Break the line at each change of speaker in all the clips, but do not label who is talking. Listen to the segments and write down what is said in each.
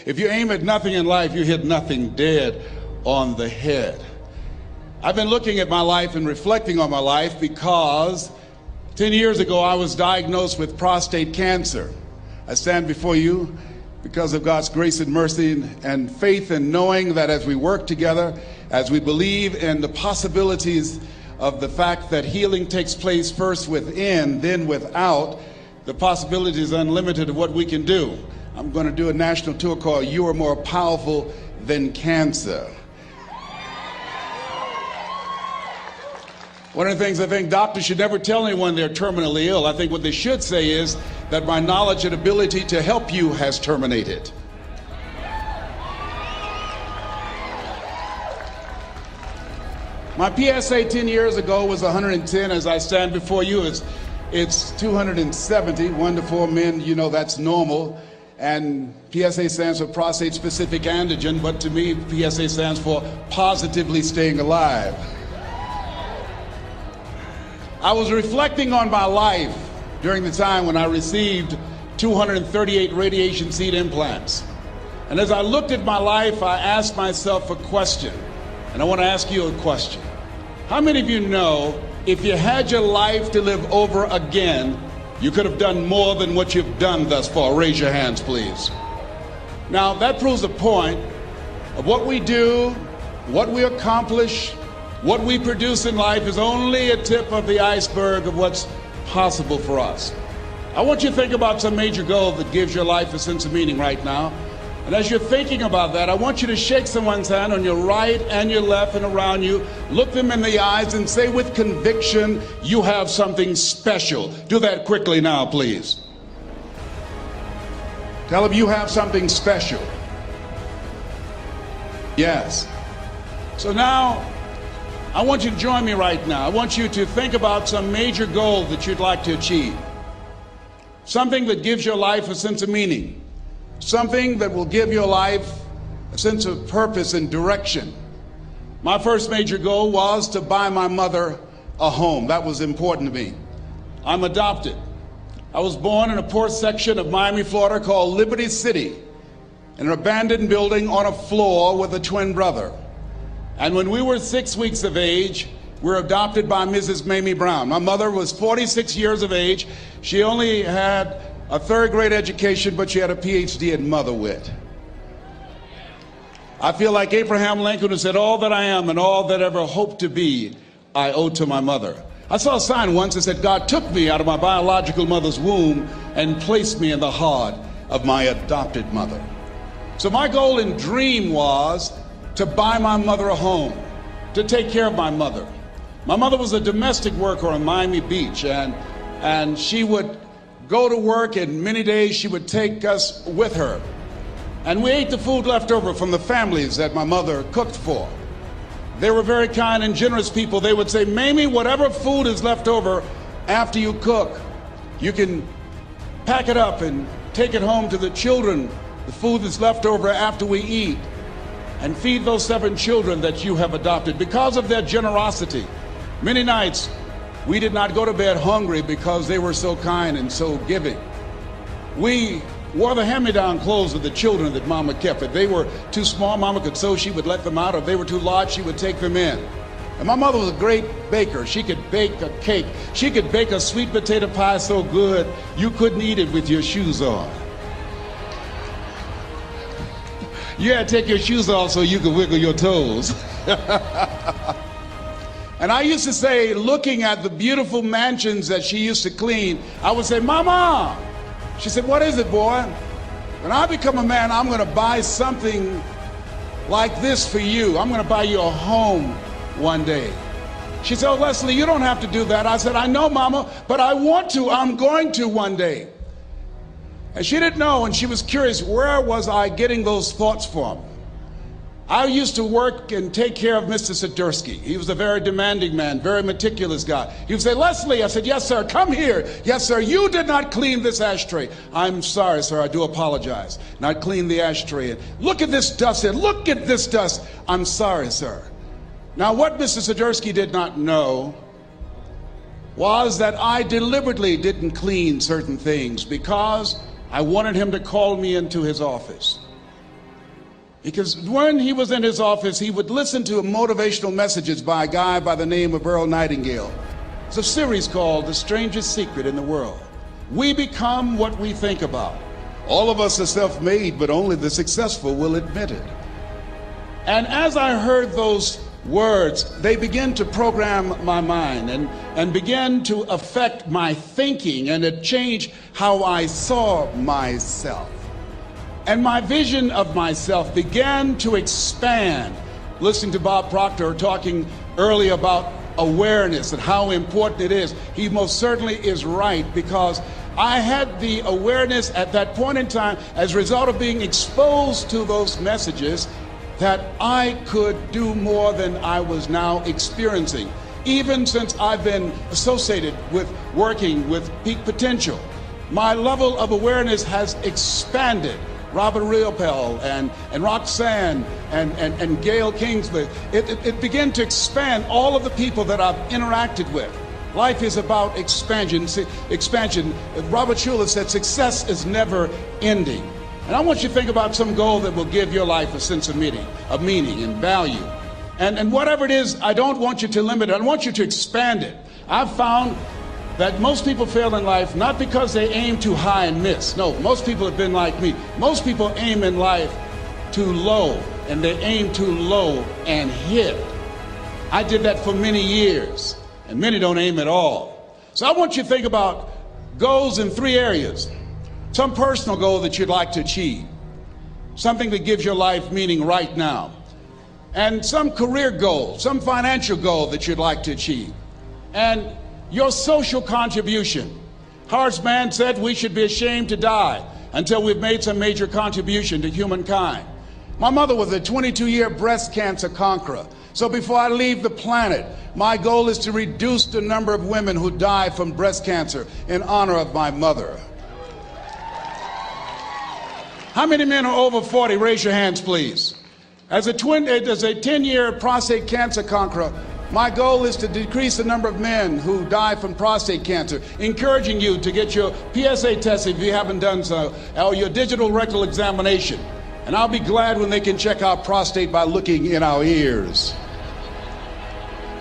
If you aim at nothing in life, you hit nothing dead on the head. I've been looking at my life and reflecting on my life because 10 years ago I was diagnosed with prostate cancer. I stand before you because of God's grace and mercy and faith, and knowing that as we work together, as we believe in the possibilities of the fact that healing takes place first within, then without, the possibility is unlimited of what we can do. I'm going to do a national tour called You Are More Powerful Than Cancer. One of the things I think doctors should never tell anyone they're terminally ill. I think what they should say is that my knowledge and ability to help you has terminated. My PSA 10 years ago was 110. As I stand before you, it's 270. 1 to 4 men, you know, that's normal. And PSA stands for prostate specific antigen, but to me, PSA stands for positively staying alive. I was reflecting on my life during the time when I received 238 radiation seed implants. And as I looked at my life, I asked myself a question. And I want to ask you a question. How many of you know if you had your life to live over again, you could have done more than what you've done thus far? Raise your hands, please. Now, that proves the point of what we do, what we accomplish, what we produce in life is only a tip of the iceberg of what's possible for us. I want you to think about some major goal that gives your life a sense of meaning right now. And as you're thinking about that, I want you to shake someone's hand on your right and your left and around you. Look them in the eyes and say with conviction, you have something special. Do that quickly now, please. Tell them you have something special. Yes. So now, I want you to join me right now. I want you to think about some major goal that you'd like to achieve. Something that gives your life a sense of meaning. Something that will give your life a sense of purpose and direction. My first major goal was to buy my mother a home. That was important to me. I'm adopted. I was born in a poor section of Miami, Florida called Liberty City, in an abandoned building on a floor with a twin brother. And when we were 6 weeks of age, we were adopted by Mrs. Mamie Brown. My mother was 46 years of age. She only had a third-grade education, but she had a PhD in mother wit. I feel like Abraham Lincoln, who said, all that I am and all that ever hope to be, I owe to my mother. I saw a sign once that said, God took me out of my biological mother's womb and placed me in the heart of my adopted mother. So my goal and dream was to buy my mother a home, to take care of my mother. My mother was a domestic worker on Miami Beach, and she would go to work, and many days she would take us with her. And we ate the food left over from the families that my mother cooked for. They were very kind and generous people. They would say, Mamie, whatever food is left over after you cook, you can pack it up and take it home to the children, the food that's left over after we eat, and feed those 7 children that you have adopted. Because of their generosity, many nights we did not go to bed hungry because they were so kind and so giving. We wore the hand-me-down clothes of the children that Mama kept. If they were too small, Mama could sew, she would let them out. If they were too large, she would take them in. And my mother was a great baker. She could bake a cake. She could bake a sweet potato pie so good you couldn't eat it with your shoes on. You had to take your shoes off so you could wiggle your toes. And I used to say, looking at the beautiful mansions that she used to clean, I would say, Mama. She said, what is it, boy? When I become a man, I'm going to buy something like this for you. I'm going to buy you a home one day. She said, oh, Leslie, you don't have to do that. I said, I know, Mama, but I want to. I'm going to one day. And she didn't know, and she was curious, where was I getting those thoughts from? I used to work and take care of Mr. Sidursky. He was a very demanding man, very meticulous guy. He would say, Leslie, I said, yes, sir, come here. Yes, sir, you did not clean this ashtray. I'm sorry, sir, I do apologize. And I'd clean the ashtray. And look at this dust here. Look at this dust. I'm sorry, sir. Now, what Mr. Sidursky did not know was that I deliberately didn't clean certain things because I wanted him to call me into his office. Because when he was in his office, he would listen to motivational messages by a guy by the name of Earl Nightingale. It's a series called The Strangest Secret in the World. We become what we think about. All of us are self-made, but only the successful will admit it. And as I heard those words, they began to program my mind and began to affect my thinking, and it changed how I saw myself. And my vision of myself began to expand. Listening to Bob Proctor talking earlier about awareness and how important it is, he most certainly is right, because I had the awareness at that point in time, as a result of being exposed to those messages, that I could do more than I was now experiencing. Even since I've been associated with working with Peak Potential, my level of awareness has expanded. Robert Riopel and Roxanne and Gail Kingsley, it began to expand all of the people that I've interacted with. Life is about expansion. Robert Schuller said success is never ending. And I want you to think about some goal that will give your life a sense of meaning and value. And whatever it is, I don't want you to limit it. I want you to expand it. I've found that most people fail in life not because they aim too high and miss. No, most people have been like me. Most people aim in life too low, and they aim too low and hit. I did that for many years, and many don't aim at all. So I want you to think about goals in three areas. Some personal goal that you'd like to achieve, something that gives your life meaning right now, and some career goal, some financial goal that you'd like to achieve, and your social contribution. Horace Mann said we should be ashamed to die until we've made some major contribution to humankind. My mother was a 22-year breast cancer conqueror. So before I leave the planet, my goal is to reduce the number of women who die from breast cancer in honor of my mother. How many men are over 40? Raise your hands, please. As a 10-year prostate cancer conqueror, my goal is to decrease the number of men who die from prostate cancer, encouraging you to get your PSA test if you haven't done so, or your digital rectal examination. And I'll be glad when they can check our prostate by looking in our ears.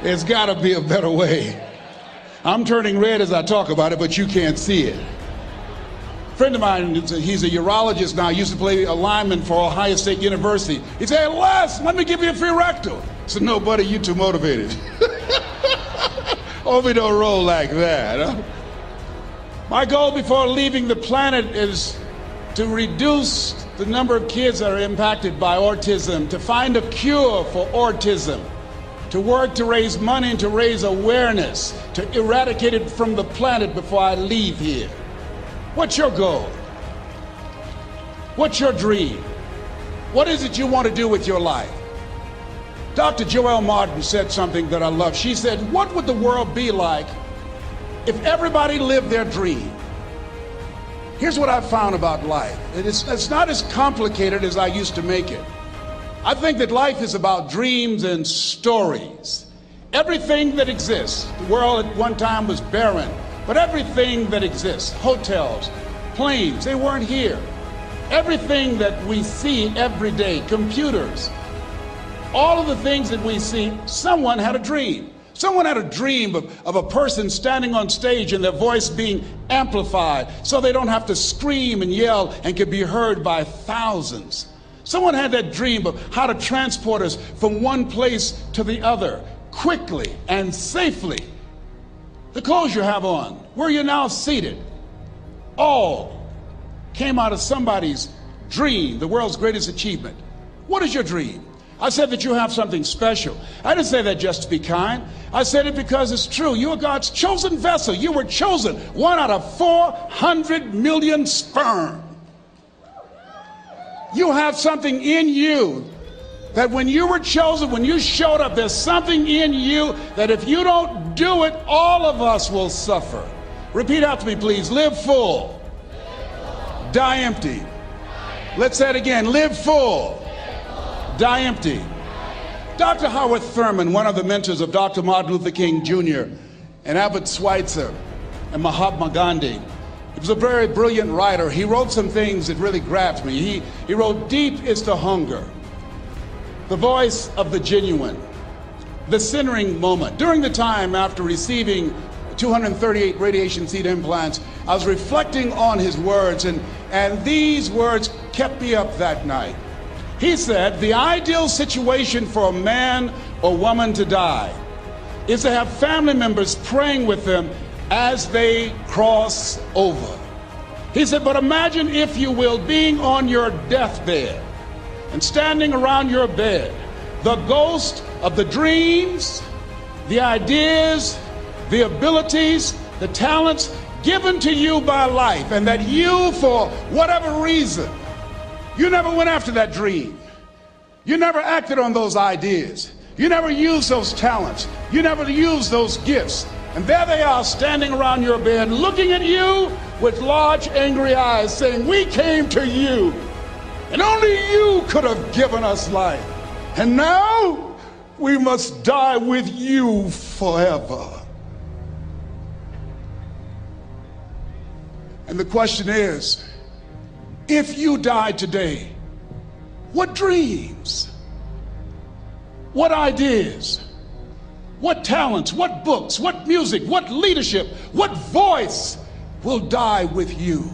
There's got to be a better way. I'm turning red as I talk about it, but you can't see it. A friend of mine, he's a urologist now, used to play a lineman for Ohio State University. He said, "Hey, Les, let me give you a free rectal." I said, "No, buddy, you too motivated." Hope we don't roll like that. Huh? My goal before leaving the planet is to reduce the number of kids that are impacted by autism, to find a cure for autism, to work to raise money and to raise awareness, to eradicate it from the planet before I leave here. What's your goal? What's your dream? What is it you want to do with your life? Dr. Joelle Martin said something that I love. She said, "What would the world be like if everybody lived their dream?" Here's what I've found about life. It's not as complicated as I used to make it. I think that life is about dreams and stories. Everything that exists, the world at one time was barren, but everything that exists, hotels, planes, they weren't here. Everything that we see every day, computers, all of the things that we see, someone had a dream. Someone had a dream of a person standing on stage and their voice being amplified so they don't have to scream and yell and can be heard by thousands. Someone had that dream of how to transport us from one place to the other quickly and safely. The clothes you have on, where you're now seated, all came out of somebody's dream, the world's greatest achievement. What is your dream? I said that you have something special. I didn't say that just to be kind. I said it because it's true. You are God's chosen vessel. You were chosen, 1 out of 400 million sperm. You have something in you that when you were chosen, when you showed up, there's something in you that if you don't do it, all of us will suffer. Repeat after me, please. Live full. Die empty. Let's say it again. Live full. Die empty. Dr. Howard Thurman, one of the mentors of Dr. Martin Luther King Jr. and Albert Schweitzer and Mahatma Gandhi, he was a very brilliant writer. He wrote some things that really grabbed me. He wrote, "Deep is the hunger, the voice of the genuine, the centering moment. During the time after receiving 238 radiation seed implants, I was reflecting on his words, and these words kept me up that night. He said, the ideal situation for a man or woman to die is to have family members praying with them as they cross over. He said, but imagine, if you will, being on your deathbed and standing around your bed, the ghost of the dreams, the ideas, the abilities, the talents given to you by life, and that you, for whatever reason, you never went after that dream. You never acted on those ideas. You never used those talents. You never used those gifts. And there they are standing around your bed looking at you with large angry eyes saying, we came to you and only you could have given us life. And now we must die with you forever. And the question is, if you died today, what dreams, what ideas, what talents, what books, what music, what leadership, what voice will die with you?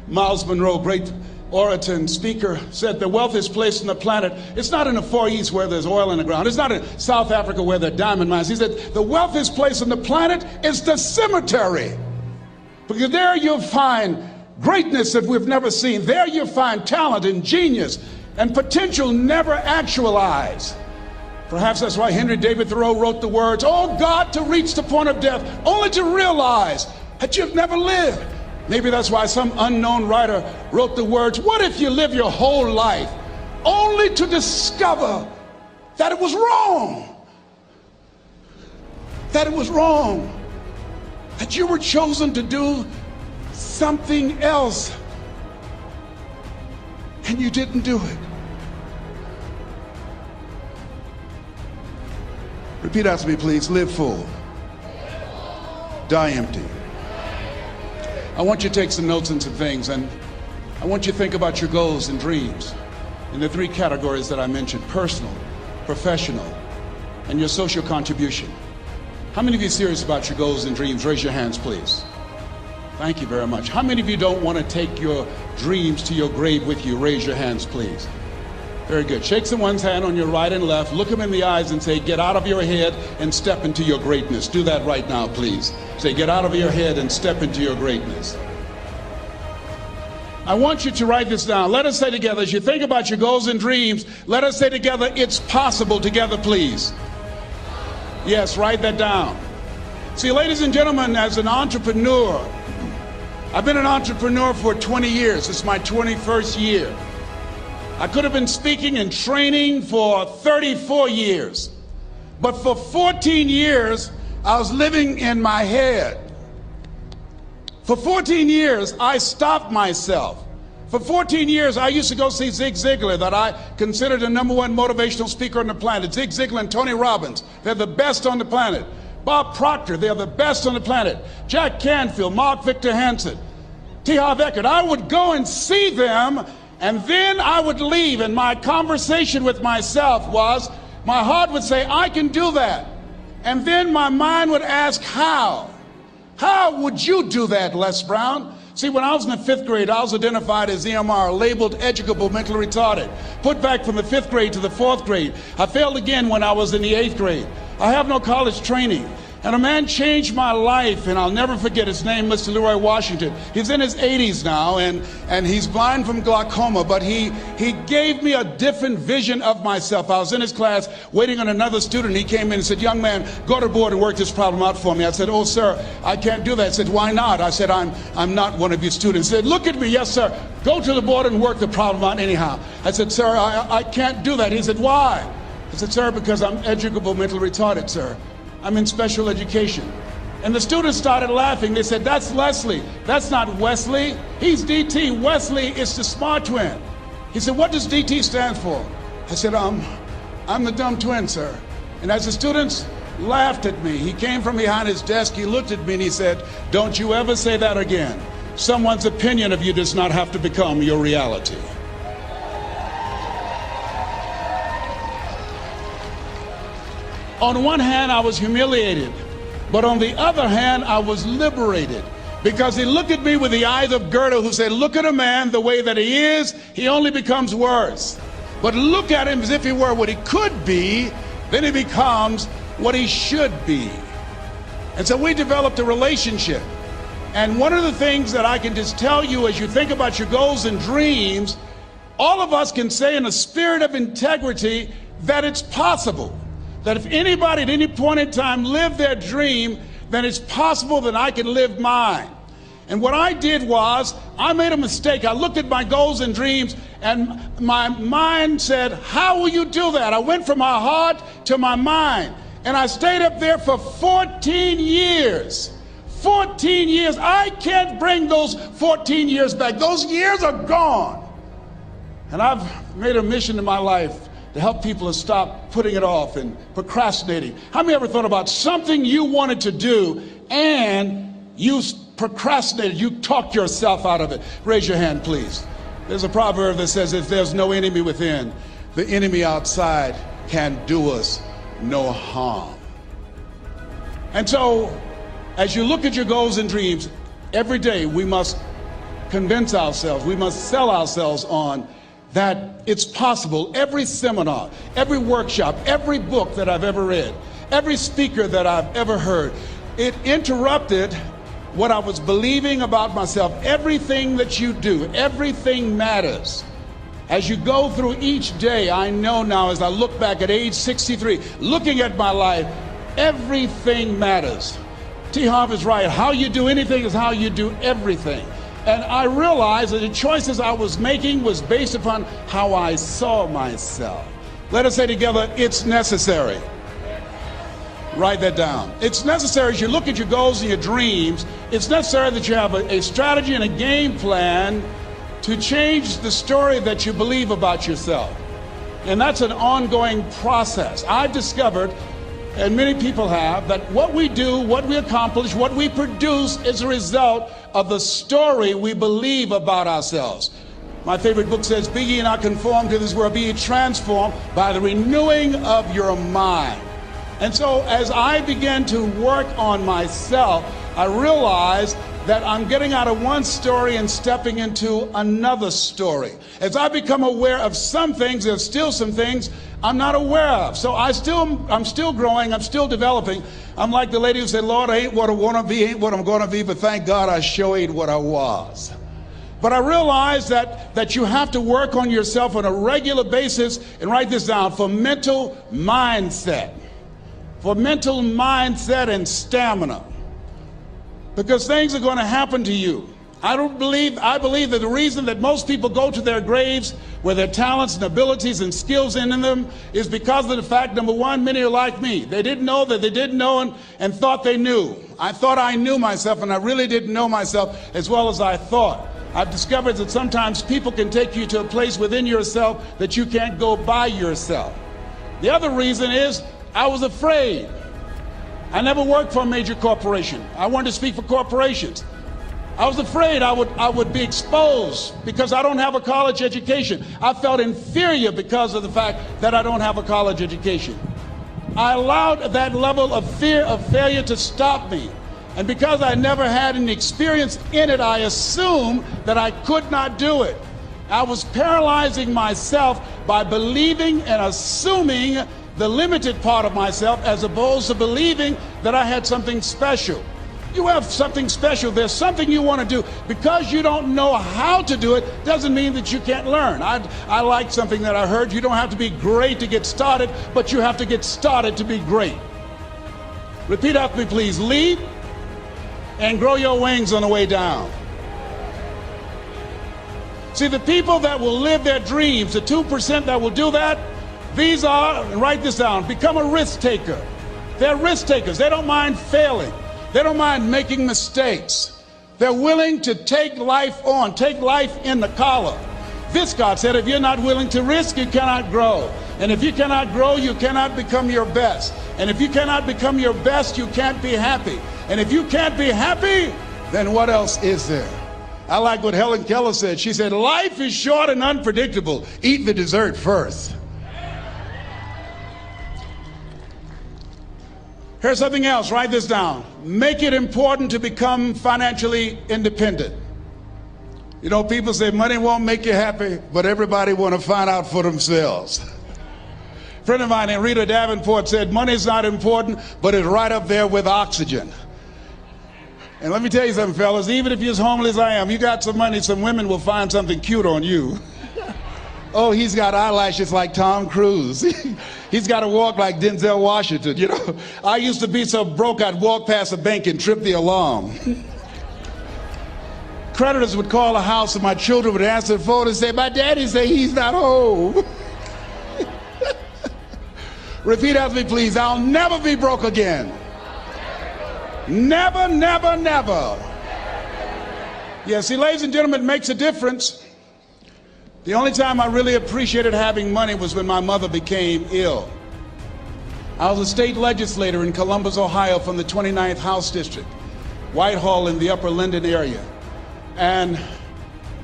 Miles Monroe, great orator and speaker, said the wealthiest place on the planet, it's not in the Far East where there's oil in the ground. It's not in South Africa where there are diamond mines. He said the wealthiest place on the planet is the cemetery. Because there you'll find greatness that we've never seen. There you'll find talent and genius and potential never actualized. Perhaps that's why Henry David Thoreau wrote the words, oh God, to reach the point of death, only to realize that you've never lived. Maybe that's why some unknown writer wrote the words, what if you live your whole life only to discover that it was wrong? That it was wrong. That you were chosen to do something else and you didn't do it. Repeat after me, please. Live full. Die empty. I want you to take some notes and some things, and I want you to think about your goals and dreams in the three categories that I mentioned: personal, professional, and your social contribution. How many of you are serious about your goals and dreams? Raise your hands, please. Thank you very much. How many of you don't want to take your dreams to your grave with you? Raise your hands, please. Very good. Shake someone's hand on your right and left. Look them in the eyes and say, get out of your head and step into your greatness. Do that right now, please. Say, get out of your head and step into your greatness. I want you to write this down. Let us say together, as you think about your goals and dreams, let us say together, it's possible. Together, please. Yes, write that down. See, ladies and gentlemen, as an entrepreneur, I've been an entrepreneur for 20 years. It's my 21st year. I could have been speaking and training for 34 years. But for 14 years, I was living in my head. For 14 years, I stopped myself. For 14 years, I used to go see Zig Ziglar, that I considered the #1 motivational speaker on the planet. Zig Ziglar and Tony Robbins, they're the best on the planet. Bob Proctor, they're the best on the planet. Jack Canfield, Mark Victor Hansen, T. Harv Eker. I would go and see them, and then I would leave, and my conversation with myself was, my heart would say, I can do that. And then my mind would ask, how? How would you do that, Les Brown? See, when I was in the 5th grade, I was identified as EMR, labeled educable, mentally retarded. Put back from the 5th grade to the 4th grade. I failed again when I was in the 8th grade. I have no college training. And a man changed my life, and I'll never forget his name, Mr. Leroy Washington. He's in his 80s now, and he's blind from glaucoma, but he gave me a different vision of myself. I was in his class waiting on another student. He came in and said, young man, go to the board and work this problem out for me. I said, oh, sir, I can't do that. I said, why not? I said, I'm not one of your students. He said, look at me. Yes, sir. Go to the board and work the problem out anyhow. I said, sir, I can't do that. He said, why? I said, sir, because I'm educable, mentally retarded, sir. I'm in special education. And the students started laughing. They said, that's Leslie. That's not Wesley. He's DT. Wesley is the smart twin. He said, what does DT stand for? I said, I'm the dumb twin, sir. And as the students laughed at me, he came from behind his desk, he looked at me and he said, don't you ever say that again. Someone's opinion of you does not have to become your reality. On one hand, I was humiliated, but on the other hand, I was liberated. Because he looked at me with the eyes of Goethe, who said, look at a man the way that he is, he only becomes worse. But look at him as if he were what he could be, then he becomes what he should be. And so we developed a relationship. And one of the things that I can just tell you as you think about your goals and dreams, all of us can say in a spirit of integrity that it's possible. That if anybody at any point in time lived their dream, then it's possible that I can live mine. And what I did was, I made a mistake. I looked at my goals and dreams, and my mind said, how will you do that? I went from my heart to my mind, and I stayed up there for 14 years. 14 years. I can't bring those 14 years back. Those years are gone. And I've made a mission in my life to help people to stop putting it off and procrastinating. How many ever thought about something you wanted to do and you procrastinated, you talked yourself out of it? Raise your hand, please. There's a proverb that says, if there's no enemy within, the enemy outside can do us no harm. And so, as you look at your goals and dreams, every day we must convince ourselves, we must sell ourselves on that it's possible. Every seminar, every workshop, every book that I've ever read, every speaker that I've ever heard, it interrupted what I was believing about myself. Everything that you do, everything matters. As you go through each day, I know now as I look back at age 63, looking at my life, everything matters. T. Harv is right. How you do anything is how you do everything. And I realized that the choices I was making was based upon how I saw myself. Let us say together, it's necessary. Write that down. It's necessary as you look at your goals and your dreams, it's necessary that you have a strategy and a game plan to change the story that you believe about yourself. And that's an ongoing process. I've discovered, and many people have, that what we do, what we accomplish, what we produce is a result of the story we believe about ourselves. My favorite book says, be ye not conformed to this world, be ye transformed by the renewing of your mind. And so as I began to work on myself, I realized that I'm getting out of one story and stepping into another story. As I become aware of some things, there's still some things I'm not aware of. So I'm still growing, I'm still developing. I'm like the lady who said, Lord, I ain't what I want to be, ain't what I'm going to be, but thank God I sure ain't what I was. But I realized that you have to work on yourself on a regular basis, and write this down, for mental mindset. For mental mindset and stamina. Because things are going to happen to you. I believe that the reason that most people go to their graves with their talents and abilities and skills in them is because of the fact, number one, many are like me. They didn't know that they didn't know and thought they knew. I thought I knew myself, and I really didn't know myself as well as I thought. I've discovered that sometimes people can take you to a place within yourself that you can't go by yourself. The other reason is I was afraid. I never worked for a major corporation. I wanted to speak for corporations. I was afraid I would be exposed because I don't have a college education. I felt inferior because of the fact that I don't have a college education. I allowed that level of fear of failure to stop me. And because I never had any experience in it, I assumed that I could not do it. I was paralyzing myself by believing and assuming the limited part of myself as opposed to believing that I had something special. You have something special. There's something you want to do. Because you don't know how to do it doesn't mean that you can't learn. I like something that I heard. You don't have to be great to get started, but you have to get started to be great. Repeat after me, please. Leap and grow your wings on the way down. See, the people that will live their dreams, the 2% that will do that, these are, and write this down, become a risk taker. They're risk takers. They don't mind failing. They don't mind making mistakes. They're willing to take life on, take life in the collar. Viscott said, if you're not willing to risk, you cannot grow. And if you cannot grow, you cannot become your best. And if you cannot become your best, you can't be happy. And if you can't be happy, then what else is there? I like what Helen Keller said. She said, life is short and unpredictable. Eat the dessert first. Here's something else. Write this down. Make it important to become financially independent. You know, people say money won't make you happy, but everybody want to find out for themselves. A friend of mine named Rita Davenport said, money's not important, but it's right up there with oxygen. And let me tell you something, fellas, even if you're as homeless as I am, you got some money, some women will find something cute on you. Oh, he's got eyelashes like Tom Cruise. He's got to walk like Denzel Washington, you know. I used to be so broke I'd walk past a bank and trip the alarm. Creditors would call the house and my children would answer the phone and say, my daddy say he's not home. Repeat after me, please. I'll never be broke again. Never, never, never. Yeah, see, ladies and gentlemen, it makes a difference. The only time I really appreciated having money was when my mother became ill. I was a state legislator in Columbus, Ohio from the 29th House District, Whitehall in the Upper Linden area. And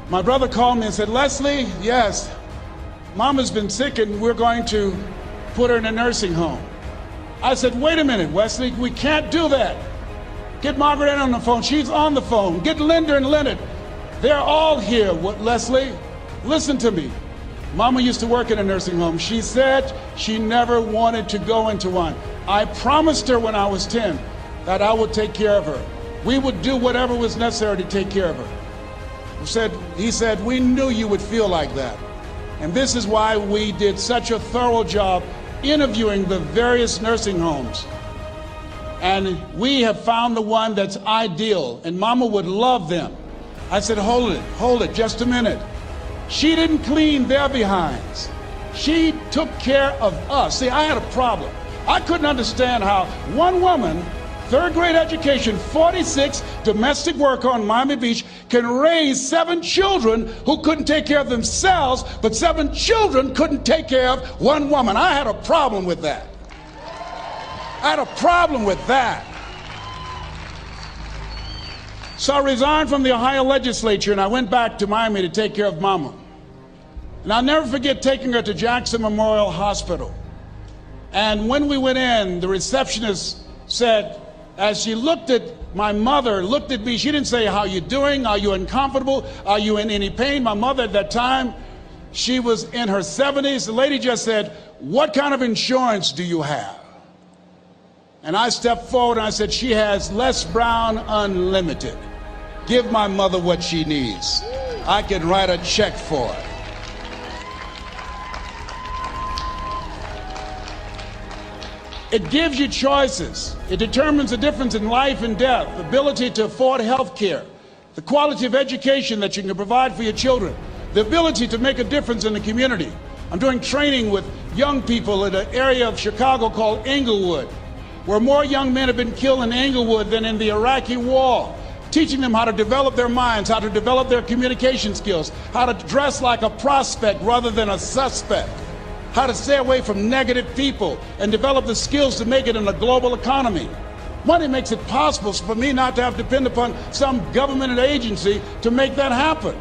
my brother called me and said, Leslie, yes, Mama's been sick and we're going to put her in a nursing home. I said, wait a minute, Wesley, we can't do that. Get Margaret Ann on the phone. She's on the phone. Get Linda and Leonard. They're all here. What, Leslie? Listen to me. Mama used to work in a nursing home. She said she never wanted to go into one. I promised her when I was 10 that I would take care of her. We would do whatever was necessary to take care of her. He said, we knew you would feel like that. And this is why we did such a thorough job interviewing the various nursing homes. And we have found the one that's ideal, and Mama would love them. I said, hold it, just a minute. She didn't clean their behinds. She took care of us. See, I had a problem. I couldn't understand how one woman, third grade education, 46, domestic worker on Miami Beach, can raise 7 children who couldn't take care of themselves, but 7 children couldn't take care of one woman. I had a problem with that. I had a problem with that. So I resigned from the Ohio legislature and I went back to Miami to take care of Mama. And I'll never forget taking her to Jackson Memorial Hospital. And when we went in, the receptionist said, as she looked at my mother, looked at me, she didn't say, how you doing? Are you uncomfortable? Are you in any pain? My mother at that time, she was in her 70s. The lady just said, what kind of insurance do you have? And I stepped forward and I said, she has Les Brown Unlimited. Give my mother what she needs. I can write a check for her. It gives you choices. It determines the difference in life and death, the ability to afford health care, the quality of education that you can provide for your children, the ability to make a difference in the community. I'm doing training with young people in an area of Chicago called Englewood, where more young men have been killed in Englewood than in the Iraqi war, teaching them how to develop their minds, how to develop their communication skills, how to dress like a prospect rather than a suspect, how to stay away from negative people and develop the skills to make it in a global economy. Money makes it possible for me not to have to depend upon some government agency to make that happen.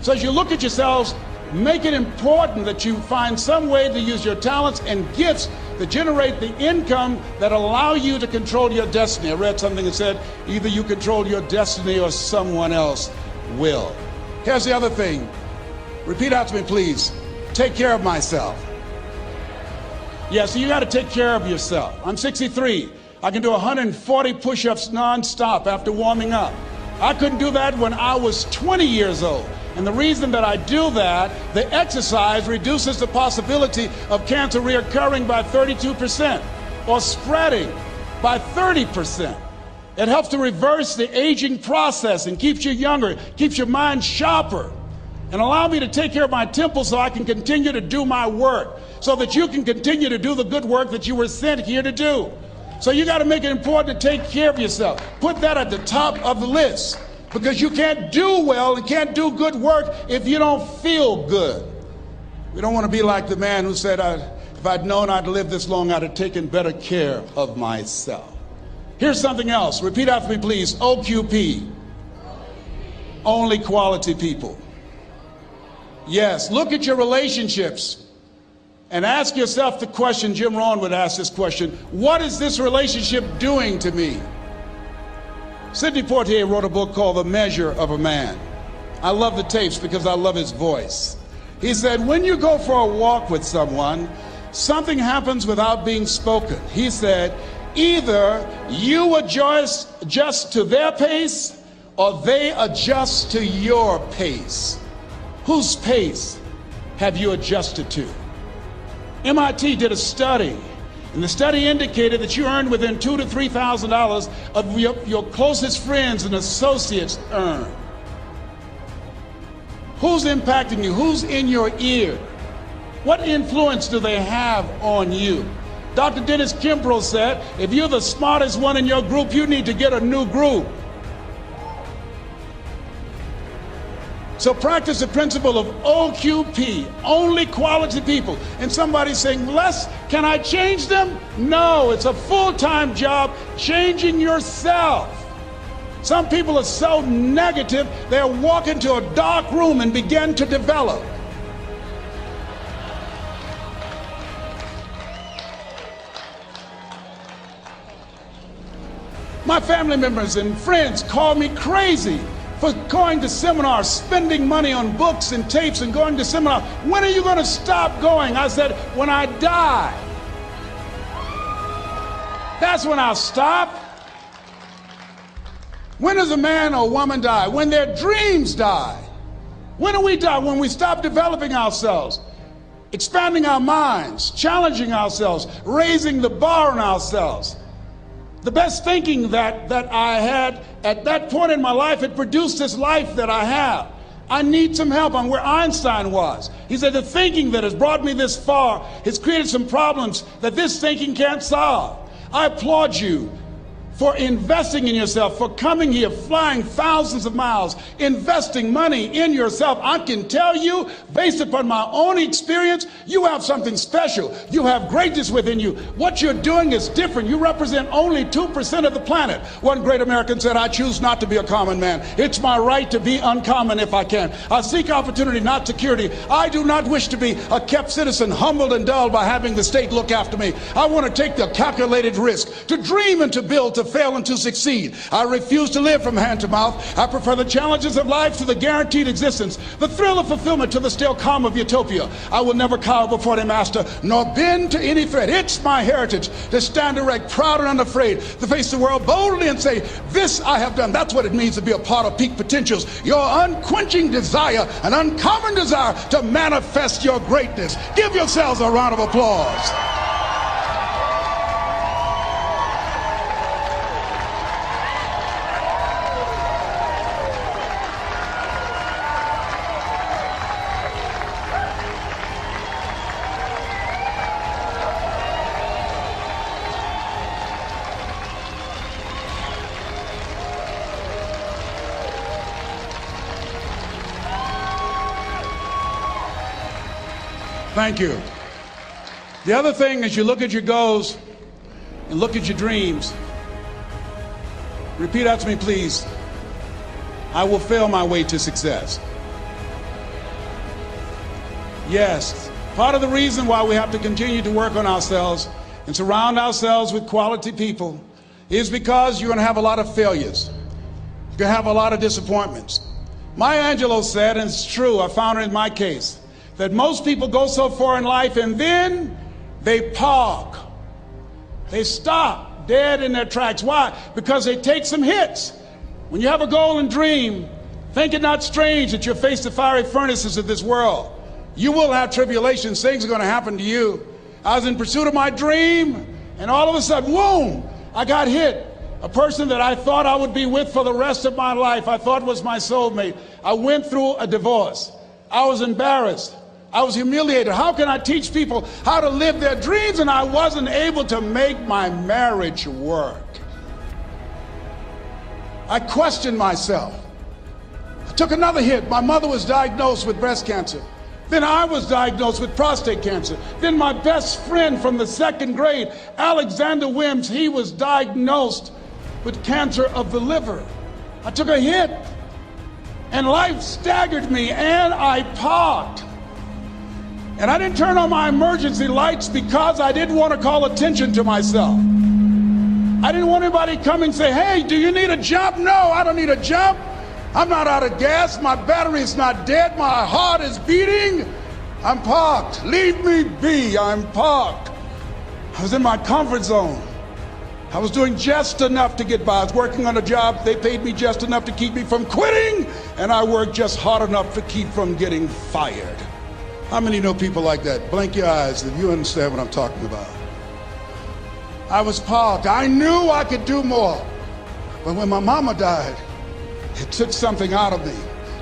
So as you look at yourselves, make it important that you find some way to use your talents and gifts that generate the income that allow you to control your destiny. I read something that said, either you control your destiny or someone else will. Here's the other thing. Repeat after me, please. Take care of myself. Yeah, so you got to take care of yourself. I'm 63. I can do 140 push-ups nonstop after warming up. I couldn't do that when I was 20 years old. And the reason that I do that, the exercise reduces the possibility of cancer reoccurring by 32% or spreading by 30%. It helps to reverse the aging process and keeps you younger, keeps your mind sharper, and allow me to take care of my temple so I can continue to do my work, so that you can continue to do the good work that you were sent here to do. So you got to make it important to take care of yourself. Put that at the top of the list, because you can't do well and can't do good work if you don't feel good. We don't want to be like the man who said, if I'd known I'd live this long, I'd have taken better care of myself. Here's something else. Repeat after me, please. OQP. Only quality people. Yes, look at your relationships. and ask yourself the question, Jim Rohn would ask this question, what is this relationship doing to me? Sidney Poitier wrote a book called The Measure of a Man. I love the tapes because I love his voice. He said, when you go for a walk with someone, something happens without being spoken. He said, either you adjust to their pace or they adjust to your pace. Whose pace have you adjusted to? MIT did a study, and the study indicated that you earned within $2,000 to $3,000 of your closest friends and associates earn. Who's impacting you? Who's in your ear? What influence do they have on you? Dr. Dennis Kimbrough said, if you're the smartest one in your group, you need to get a new group. So practice the principle of OQP, only quality people. And somebody's saying, Les, can I change them? No, it's a full-time job changing yourself. Some people are so negative, they'll walk into a dark room and begin to develop. My family members and friends call me crazy for going to seminars, spending money on books and tapes and going to seminars. When are you going to stop going? I said, when I die. That's when I'll stop. When does a man or woman die? When their dreams die. When do we die? When we stop developing ourselves, expanding our minds, challenging ourselves, raising the bar on ourselves. The best thinking that I had at that point in my life, it produced this life that I have. I need some help. I'm where Einstein was. He said, the thinking that has brought me this far has created some problems that this thinking can't solve. I applaud you for investing in yourself, for coming here, flying thousands of miles, investing money in yourself. I can tell you, based upon my own experience, you have something special. You have greatness within you. What you're doing is different. You represent only 2% of the planet. One great American said, I choose not to be a common man. It's my right to be uncommon if I can. I seek opportunity, not security. I do not wish to be a kept citizen, humbled and dulled by having the state look after me. I want to take the calculated risk, to dream and to build, to fail and to succeed. I refuse to live from hand to mouth. I prefer the challenges of life to the guaranteed existence, the thrill of fulfillment to the still calm of utopia. I will never cower before the master, nor bend to any threat. It's my heritage to stand erect, proud and unafraid, to face the world boldly and say, this I have done. That's what it means to be a part of peak potentials. Your unquenching desire, an uncommon desire to manifest your greatness. Give yourselves a round of applause. Thank you. The other thing is you look at your goals and look at your dreams. Repeat after me, please. I will fail my way to success. Yes, part of the reason why we have to continue to work on ourselves and surround ourselves with quality people is because you're going to have a lot of failures. You're going to have a lot of disappointments. Maya Angelou said, and it's true, I found it in my case, that most people go so far in life and then they park. They stop dead in their tracks. Why? Because they take some hits. When you have a goal and dream, think it not strange that you'll face the fiery furnaces of this world. You will have tribulations. Things are going to happen to you. I was in pursuit of my dream, and all of a sudden, boom, I got hit. A person that I thought I would be with for the rest of my life, I thought was my soulmate. I went through a divorce. I was embarrassed. I was humiliated. How can I teach people how to live their dreams? And I wasn't able to make my marriage work. I questioned myself. I took another hit. My mother was diagnosed with breast cancer. Then I was diagnosed with prostate cancer. Then my best friend from the second grade, Alexander Wims, he was diagnosed with cancer of the liver. I took a hit, and life staggered me, and I parked. And I didn't turn on my emergency lights because I didn't want to call attention to myself. I didn't want anybody to come and say, hey, do you need a jump? No, I don't need a jump. I'm not out of gas. My battery is not dead. My heart is beating. I'm parked. Leave me be. I'm parked. I was in my comfort zone. I was doing just enough to get by. I was working on a job. They paid me just enough to keep me from quitting, and I worked just hard enough to keep from getting fired. How many know people like that? Blink your eyes if you understand what I'm talking about. I was parked. I knew I could do more. But when my mama died, it took something out of me.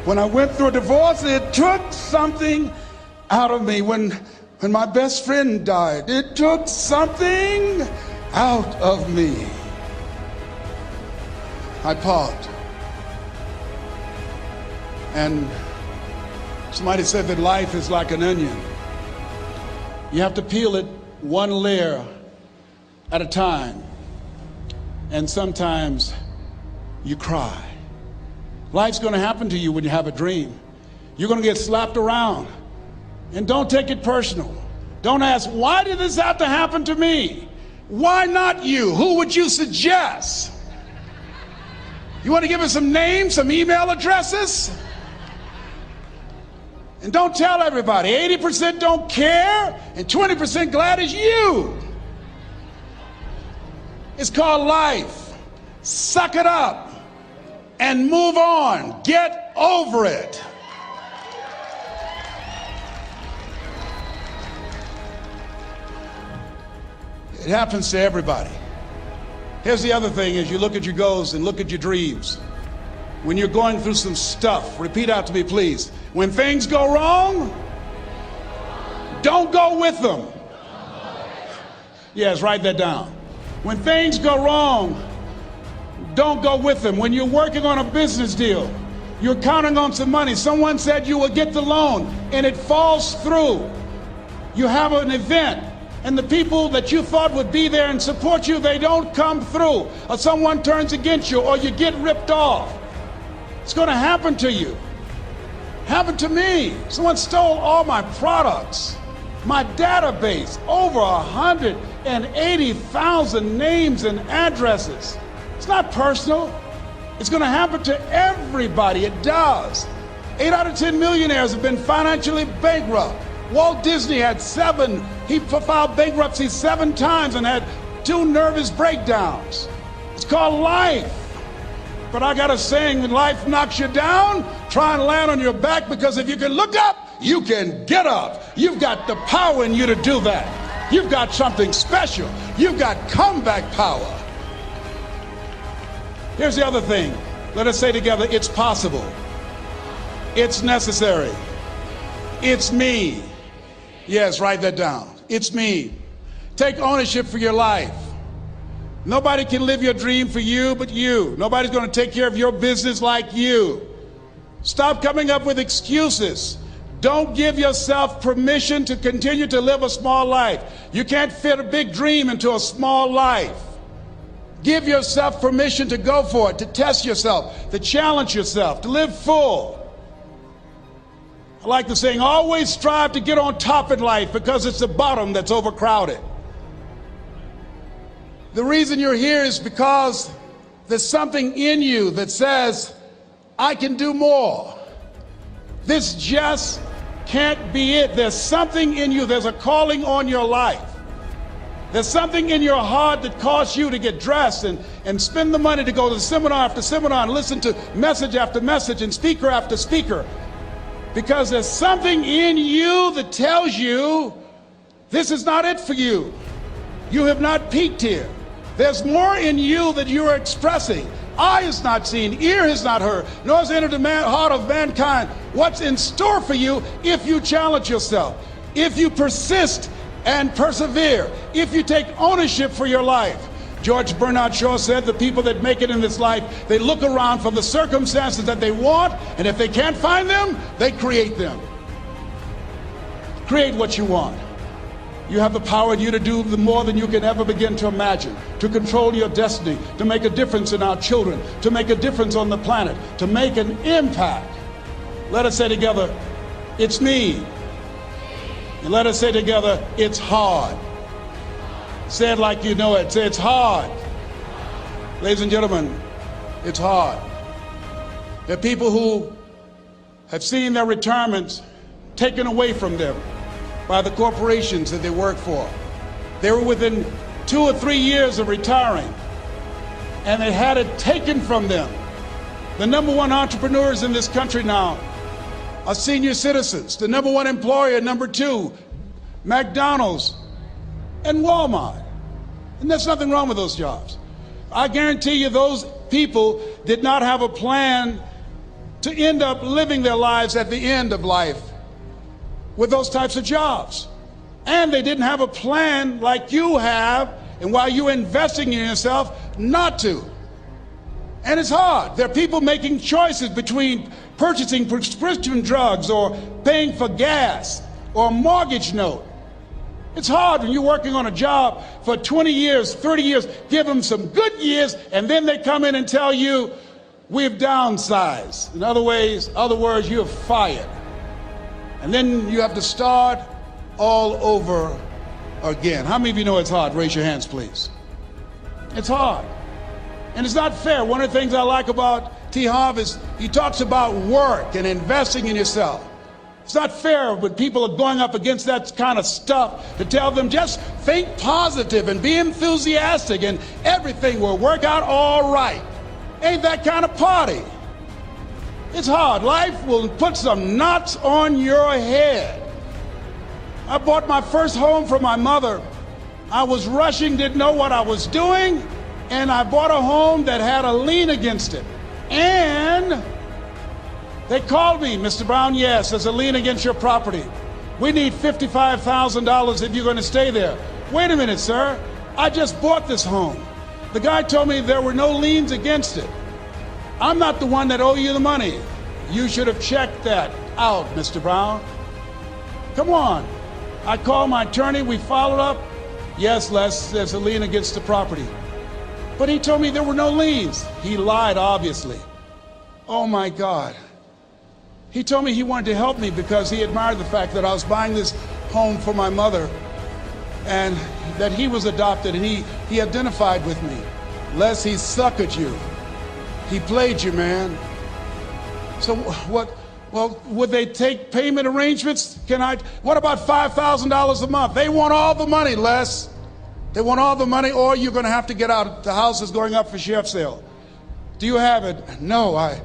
When I went through a divorce, it took something out of me. When my best friend died, it took something out of me. I parked. And somebody said that life is like an onion. You have to peel it one layer at a time. And sometimes you cry. Life's going to happen to you when you have a dream. You're going to get slapped around. And don't take it personal. Don't ask, why did this have to happen to me? Why not you? Who would you suggest? You want to give us some names, some email addresses? And don't tell everybody. 80% don't care, and 20% glad it's you. It's called life. Suck it up and move on. Get over it. It happens to everybody. Here's the other thing: is you look at your goals and look at your dreams. When you're going through some stuff, repeat out to me, please. When things go wrong, don't go with them. Yes, write that down. When things go wrong, don't go with them. When you're working on a business deal, you're counting on some money. Someone said you will get the loan, and it falls through. You have an event, and the people that you thought would be there and support you, they don't come through. Or someone turns against you, or you get ripped off. It's going to happen to you. Happened to me. Someone stole all my products, my database, over 180,000 names and addresses. It's not personal. It's going to happen to everybody. It does. 8 out of 10 millionaires have been financially bankrupt. Walt Disney had 7. He filed bankruptcy 7 times and had 2 nervous breakdowns. It's called life. But I got a saying: when life knocks you down, try and land on your back, because if you can look up, you can get up. You've got the power in you to do that. You've got something special. You've got comeback power. Here's the other thing. Let us say together, it's possible. It's necessary. It's me. Yes, write that down. It's me. Take ownership for your life. Nobody can live your dream for you but you. Nobody's going to take care of your business like you. Stop coming up with excuses. Don't give yourself permission to continue to live a small life. You can't fit a big dream into a small life. Give yourself permission to go for it, to test yourself, to challenge yourself, to live full. I like the saying, always strive to get on top in life, because it's the bottom that's overcrowded. The reason you're here is because there's something in you that says, I can do more. This just can't be it. There's something in you. There's a calling on your life. There's something in your heart that caused you to get dressed and spend the money to go to seminar after seminar and listen to message after message and speaker after speaker. Because there's something in you that tells you this is not it for you. You have not peaked here. There's more in you that you are expressing. Eye has not seen, ear has not heard, nor has entered the heart of mankind what's in store for you if you challenge yourself, if you persist and persevere, if you take ownership for your life. George Bernard Shaw said the people that make it in this life, they look around for the circumstances that they want, and if they can't find them, they create them. Create what you want. You have the power in you to do more than you can ever begin to imagine, to control your destiny, to make a difference in our children, to make a difference on the planet, to make an impact. Let us say together, it's me. And let us say together, it's hard. Say it like you know it. Say it's hard. Ladies and gentlemen, it's hard. There are people who have seen their retirements taken away from them by the corporations that they work for. They were within 2 or 3 years of retiring, and they had it taken from them. The number one entrepreneurs in this country now are senior citizens. The number one employer, number two, McDonald's and Walmart. And there's nothing wrong with those jobs. I guarantee you those people did not have a plan to end up living their lives at the end of life with those types of jobs. And they didn't have a plan like you have, and while you're investing in yourself, not to. And it's hard. There are people making choices between purchasing prescription drugs or paying for gas or a mortgage note. It's hard when you're working on a job for 20 years, 30 years, give them some good years, and then they come in and tell you, we've downsized. In other words, you're fired. And then you have to start all over again. How many of you know it's hard? Raise your hands, please. It's hard. And it's not fair. One of the things I like about T. Harv is he talks about work and investing in yourself. It's not fair when people are going up against that kind of stuff to tell them just think positive and be enthusiastic and everything will work out all right. Ain't that kind of party. It's hard. Life will put some knots on your head. I bought my first home for my mother. I was rushing, didn't know what I was doing, and I bought a home that had a lien against it. And they called me, Mr. Brown, yes, there's a lien against your property. We need $55,000 if you're going to stay there. Wait a minute, sir. I just bought this home. The guy told me there were no liens against it. I'm not the one that owe you the money. You should have checked that out, Mr. Brown. Come on. I called my attorney. We followed up. Yes, Les, there's a lien against the property. But he told me there were no liens. He lied, obviously. Oh, my God. He told me he wanted to help me because he admired the fact that I was buying this home for my mother and that he was adopted, and he identified with me. Les, he suckered you. He played you, man. So what? Well, would they take payment arrangements? What about $5,000 a month? They want all the money, Les. They want all the money, or you're going to have to get out. The house is going up for sheriff's sale. Do you have it? No, I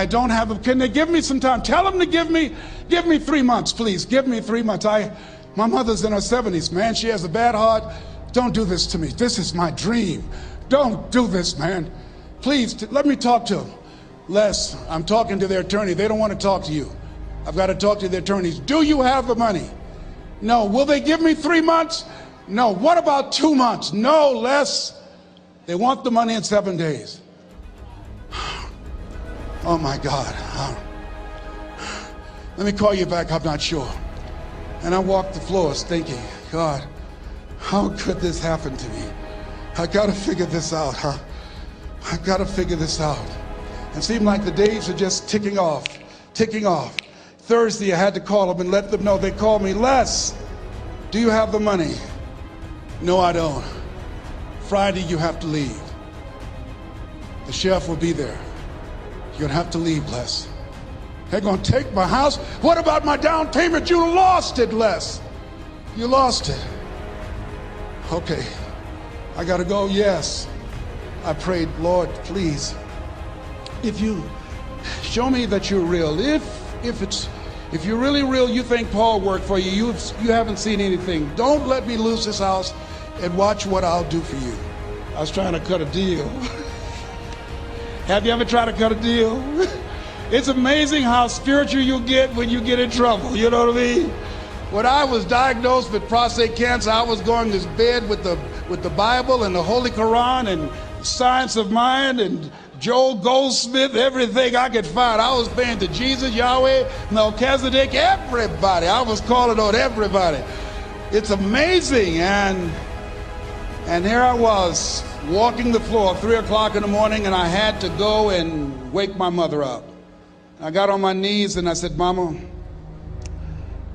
don't have it. Can they give me some time? Tell them to give me 3 months, please. Give me 3 months. My mother's in her 70s, man. She has a bad heart. Don't do this to me. This is my dream. Don't do this, man. Please, let me talk to them. Les, I'm talking to their attorney. They don't want to talk to you. I've got to talk to their attorneys. Do you have the money? No. Will they give me 3 months? No. What about 2 months? No, Les. They want the money in 7 days. Oh, my God. Let me call you back. I'm not sure. And I walked the floors thinking, God, how could this happen to me? I got to figure this out, huh? I got to figure this out. It seemed like the days are just ticking off. Thursday, I had to call them and let them know. They called me, Les, do you have the money? No, I don't. Friday, you have to leave. The sheriff will be there. You're going to have to leave, Les. They're going to take my house. What about my down payment? You lost it, Les. You lost it. Okay. I got to go. Yes. I prayed, Lord, please, if you show me that you're real, if you're really real, you think Paul worked for you, you haven't seen anything. Don't let me lose this house and watch what I'll do for you. I was trying to cut a deal. Have you ever tried to cut a deal? It's amazing how spiritual you get when you get in trouble. You know what I mean? When I was diagnosed with prostate cancer, I was going to bed with the Bible and the Holy Quran and Science of Mind and Joel Goldsmith, everything I could find. I was paying to Jesus, Yahweh, Melchizedek, everybody. I was calling on everybody. It's amazing. And here I was walking the floor, 3 o'clock in the morning, and I had to go and wake my mother up. I got on my knees and I said, Mama,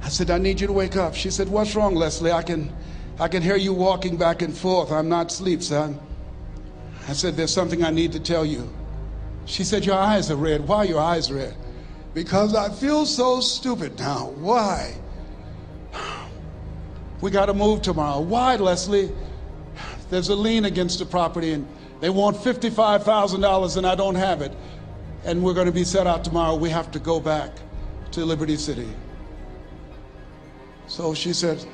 I said, I need you to wake up. She said, what's wrong, Leslie? I can hear you walking back and forth. I'm not asleep, son. I said, there's something I need to tell you. She said, your eyes are red. Why are your eyes red? Because I feel so stupid now. Why? We got to move tomorrow. Why, Leslie? There's a lien against the property and they want $55,000 and I don't have it. And we're going to be set out tomorrow. We have to go back to Liberty City. So she said,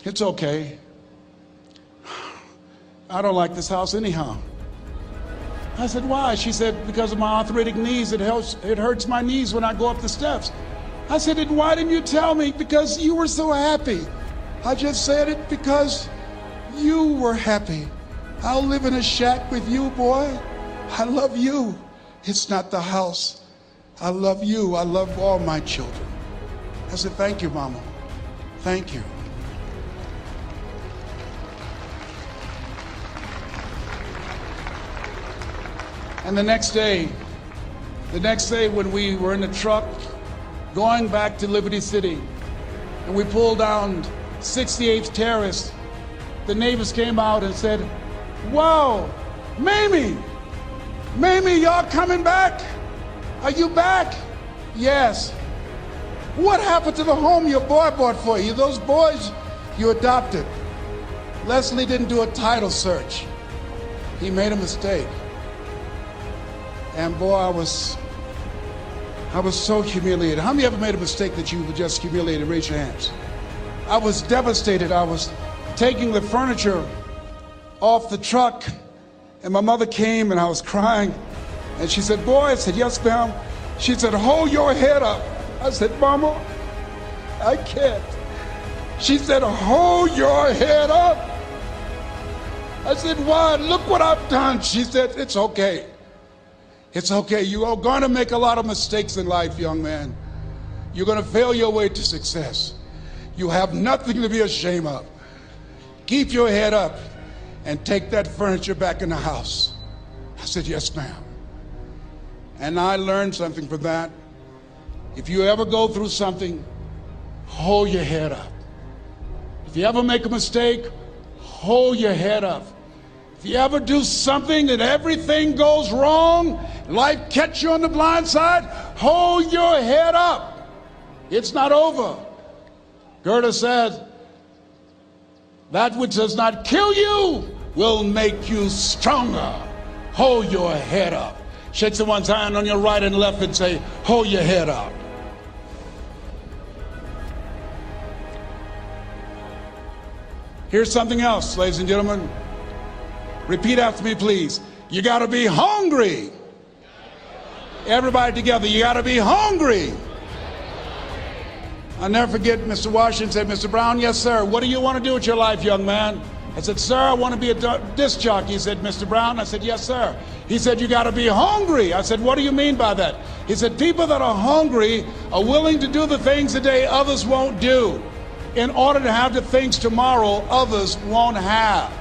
it's okay. I don't like this house anyhow. I said, why? She said, because of my arthritic knees, it hurts my knees when I go up the steps. I said, and why didn't you tell me? Because you were so happy. I just said it because you were happy. I'll live in a shack with you, boy. I love you. It's not the house. I love you. I love all my children. I said, thank you, Mama. Thank you. And the next day when we were in the truck going back to Liberty City and we pulled down 68th Terrace, the neighbors came out and said, wow, Mamie, y'all coming back? Are you back? Yes. What happened to the home your boy bought for you? Those boys you adopted. Leslie didn't do a title search. He made a mistake. And boy, I was so humiliated. How many ever made a mistake that you were just humiliated? Raise your hands. I was devastated. I was taking the furniture off the truck and my mother came and I was crying and she said, boy, I said, yes, ma'am. She said, hold your head up. I said, Mama, I can't. She said, hold your head up. I said, why? Look what I've done. She said, it's okay. It's okay. You are going to make a lot of mistakes in life, young man. You're going to fail your way to success. You have nothing to be ashamed of. Keep your head up and take that furniture back in the house. I said, yes, ma'am. And I learned something from that. If you ever go through something, hold your head up. If you ever make a mistake, hold your head up. If you ever do something that everything goes wrong, life catch you on the blind side, hold your head up. It's not over. Goethe said, that which does not kill you will make you stronger. Hold your head up. Shake someone's hand on your right and left and say, hold your head up. Here's something else, ladies and gentlemen. Repeat after me, please. You got to be hungry. Everybody together, you got to be hungry. I'll never forget Mr. Washington said, Mr. Brown, yes, sir. What do you want to do with your life, young man? I said, sir, I want to be a disc jockey. He said, Mr. Brown? I said, yes, sir. He said, you got to be hungry. I said, what do you mean by that? He said, people that are hungry are willing to do the things today others won't do in order to have the things tomorrow others won't have.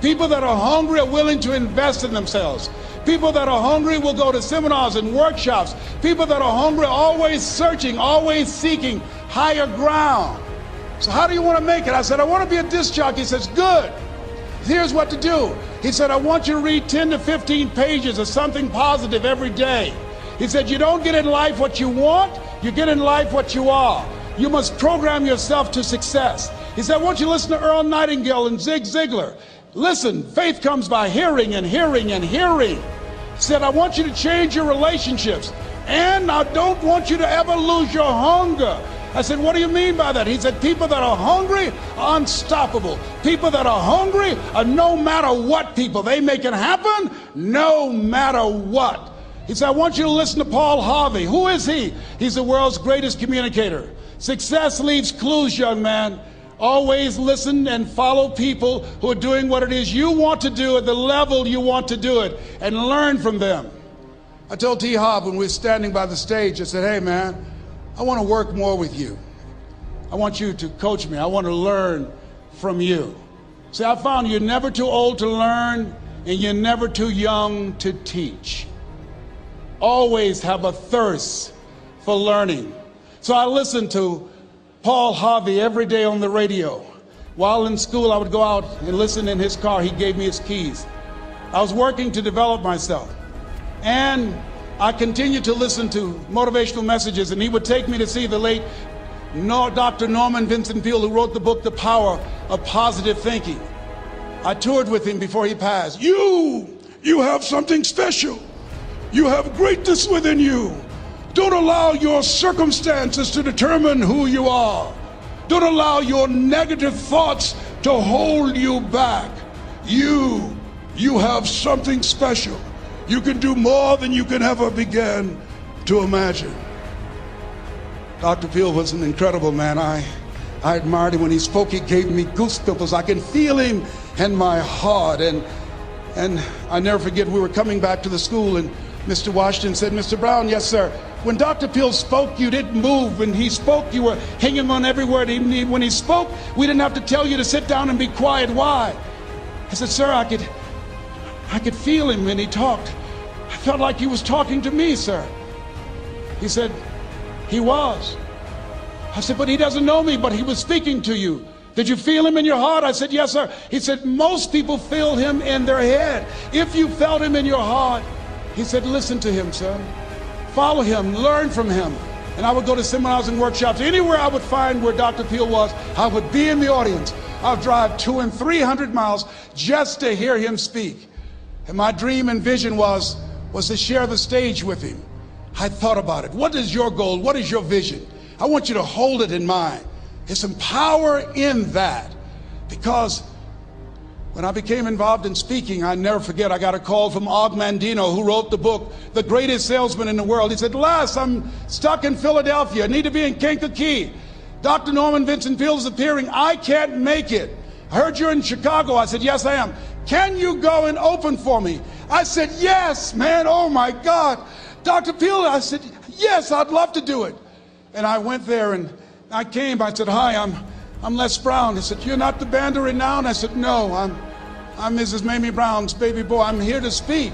People that are hungry are willing to invest in themselves. People that are hungry will go to seminars and workshops. People that are hungry are always searching, always seeking higher ground. So how do you want to make it? I said, I want to be a disc jockey. He says, good. Here's what to do. He said, I want you to read 10 to 15 pages of something positive every day. He said, you don't get in life what you want, you get in life what you are. You must program yourself to success. He said, I want you to listen to Earl Nightingale and Zig Ziglar. Listen, faith comes by hearing and hearing and hearing. He said, I want you to change your relationships. And I don't want you to ever lose your hunger. I said, what do you mean by that? He said, people that are hungry are unstoppable. People that are hungry are no matter what people. They make it happen no matter what. He said, I want you to listen to Paul Harvey. Who is he? He's the world's greatest communicator. Success leaves clues, young man. Always listen and follow people who are doing what it is you want to do at the level you want to do it and learn from them. I told T. Hobb when we were standing by the stage, I said, hey man, I want to work more with you. I want you to coach me. I want to learn from you. See, I found you're never too old to learn and you're never too young to teach. Always have a thirst for learning. So I listened to Paul Harvey every day on the radio. While in school, I would go out and listen in his car. He gave me his keys. I was working to develop myself. And I continued to listen to motivational messages, and he would take me to see the late Dr. Norman Vincent Peale, who wrote the book, The Power of Positive Thinking. I toured with him before he passed. You have something special. You have greatness within you. Don't allow your circumstances to determine who you are. Don't allow your negative thoughts to hold you back. You have something special. You can do more than you can ever begin to imagine. Dr. Peale was an incredible man. I admired him. When he spoke, he gave me goosebumps. I can feel him in my heart. And I never forget, we were coming back to the school, and Mr. Washington said, Mr. Brown, yes, sir. When Dr. Peale spoke, you didn't move. When he spoke, you were hanging on every word. When he spoke, we didn't have to tell you to sit down and be quiet. Why? I said, sir, I could feel him when he talked. I felt like he was talking to me, sir. He said, he was. I said, but he doesn't know me, but he was speaking to you. Did you feel him in your heart? I said, yes, sir. He said, most people feel him in their head. If you felt him in your heart, he said, listen to him, son. Follow him, learn from him. And I would go to seminars and workshops. Anywhere I would find where Dr. Peale was, I would be in the audience. I would drive 200 and 300 miles just to hear him speak. And my dream and vision was to share the stage with him. I thought about it. What is your goal? What is your vision? I want you to hold it in mind. There's some power in that, because when I became involved in speaking, I never forget, I got a call from Og Mandino, who wrote the book, The Greatest Salesman in the World. He said, Les, I'm stuck in Philadelphia. I need to be in Kankakee. Dr. Norman Vincent Peale is appearing. I can't make it. I heard you're in Chicago. I said, yes, I am. Can you go and open for me? I said, yes, man. Oh, my God. Dr. Peale, I said, yes, I'd love to do it. And I went there, and I came. I said, hi, I'm Les Brown. He said, you're not the band of renown? I said, no, I'm Mrs. Mamie Brown's baby boy. I'm here to speak.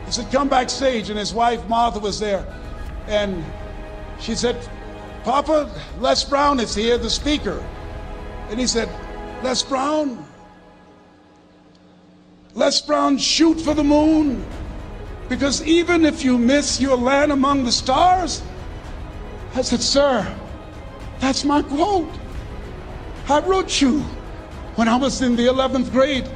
He said, come backstage. And his wife, Martha, was there. And she said, Papa, Les Brown is here, the speaker. And he said, Les Brown? Les Brown, shoot for the moon? Because even if you miss, you'll land among the stars? I said, sir, that's my quote. I wrote you when I was in the 11th grade.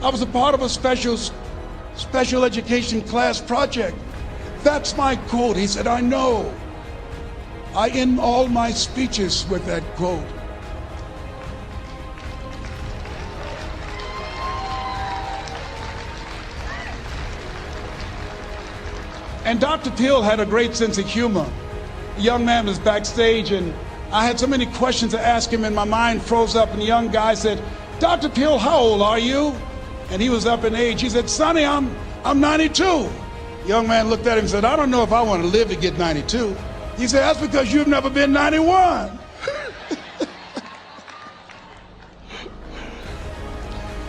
I was a part of a special education class project. That's my quote. He said, I know. I end all my speeches with that quote. And Dr. Peale had a great sense of humor. The young man was backstage, and I had so many questions to ask him, and my mind froze up, and the young guy said, Dr. Peale, how old are you? And he was up in age. He said, Sonny, I'm 92. The young man looked at him and said, I don't know if I want to live to get 92. He said, that's because you've never been 91.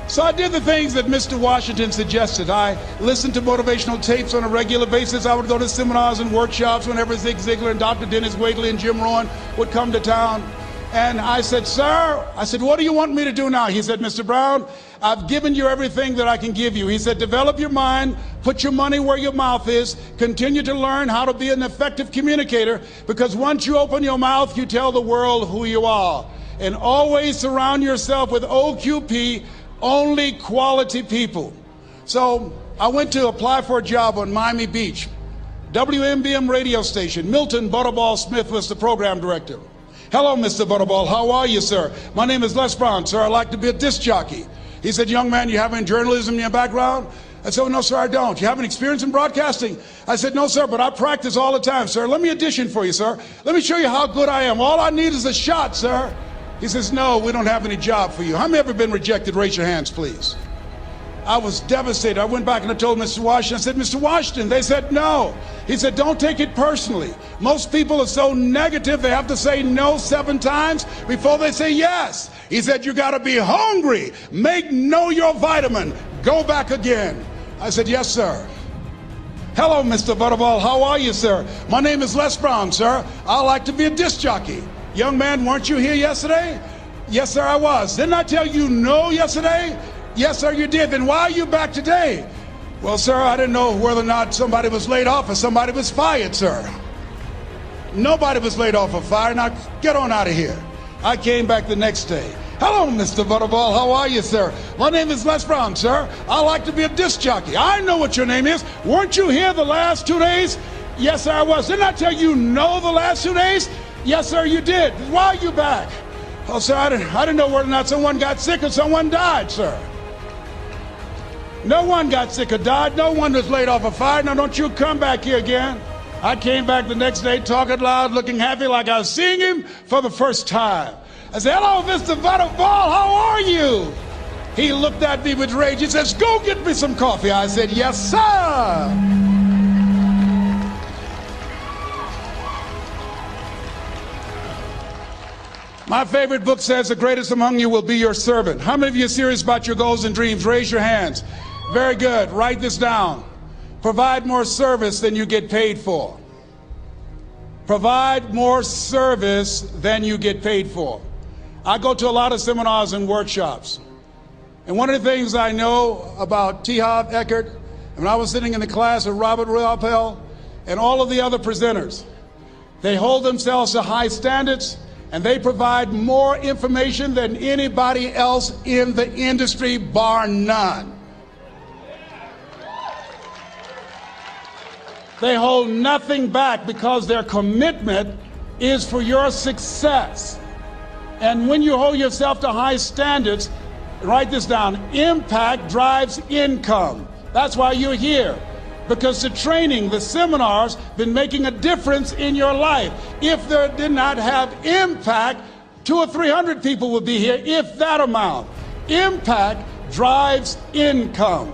So I did the things that Mr. Washington suggested. I listened to motivational tapes on a regular basis. I would go to seminars and workshops whenever Zig Ziglar and Dr. Dennis Waitley and Jim Rohn would come to town. And I said, sir, what do you want me to do now? He said, Mr. Brown, I've given you everything that I can give you. He said, develop your mind, put your money where your mouth is, continue to learn how to be an effective communicator, because once you open your mouth, you tell the world who you are. And always surround yourself with OQP, only quality people. So I went to apply for a job on Miami Beach, WMBM radio station. Milton Butterball Smith was the program director. Hello, Mr. Butterball. How are you, sir? My name is Les Brown, sir. I'd like to be a disc jockey. He said, young man, you have any journalism in your background? I said, oh, no, sir, I don't. You have any experience in broadcasting? I said, no, sir, but I practice all the time, sir. Let me audition for you, sir. Let me show you how good I am. All I need is a shot, sir. He says, no, we don't have any job for you. How many ever been rejected? Raise your hands, please. I was devastated. I went back and I told Mr. Washington, I said, Mr. Washington, they said no. He said, don't take it personally. Most people are so negative, they have to say no 7 times before they say yes. He said, you got to be hungry. Know your vitamin. Go back again. I said, yes, sir. Hello, Mr. Butterball. How are you, sir? My name is Les Brown, sir. I like to be a disc jockey. Young man, weren't you here yesterday? Yes, sir, I was. Didn't I tell you no yesterday? Yes, sir, you did. Then why are you back today? Well, sir, I didn't know whether or not somebody was laid off or somebody was fired, sir. Nobody was laid off or fired. Now, get on out of here. I came back the next day. Hello, Mr. Butterball. How are you, sir? My name is Les Brown, sir. I like to be a disc jockey. I know what your name is. Weren't you here the last 2 days? Yes, sir, I was. Didn't I tell you no the last 2 days? Yes, sir, you did. Why are you back? Oh, sir, I didn't know whether or not someone got sick or someone died, sir. No one got sick or died. No one was laid off or fired. Now, don't you come back here again. I came back the next day talking loud, looking happy like I was seeing him for the first time. I said, hello, Mr. Butterball, how are you? He looked at me with rage. He says, go get me some coffee. I said, yes, sir. My favorite book says the greatest among you will be your servant. How many of you are serious about your goals and dreams? Raise your hands. Very good. Write this down. Provide more service than you get paid for. Provide more service than you get paid for. I go to a lot of seminars and workshops. And one of the things I know about T. Harv Eckert, when I was sitting in the class with Robert Ruppel and all of the other presenters, they hold themselves to high standards and they provide more information than anybody else in the industry, bar none. They hold nothing back because their commitment is for your success. And when you hold yourself to high standards, write this down, impact drives income. That's why you're here. Because the training, the seminars, been making a difference in your life. If there did not have impact, 200 or 300 people would be here, if that amount. Impact drives income.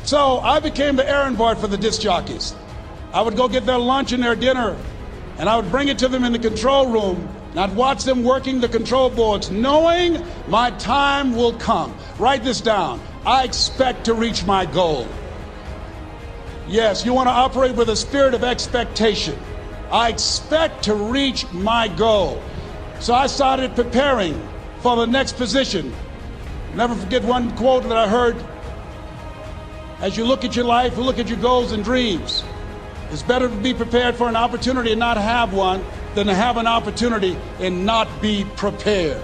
So I became the errand boy for the disc jockeys. I would go get their lunch and their dinner, and I would bring it to them in the control room. And I'd watch them working the control boards, knowing my time will come. Write this down. I expect to reach my goal. Yes, you want to operate with a spirit of expectation. I expect to reach my goal. So I started preparing for the next position. Never forget one quote that I heard. As you look at your life, look at your goals and dreams. It's better to be prepared for an opportunity and not have one than to have an opportunity and not be prepared.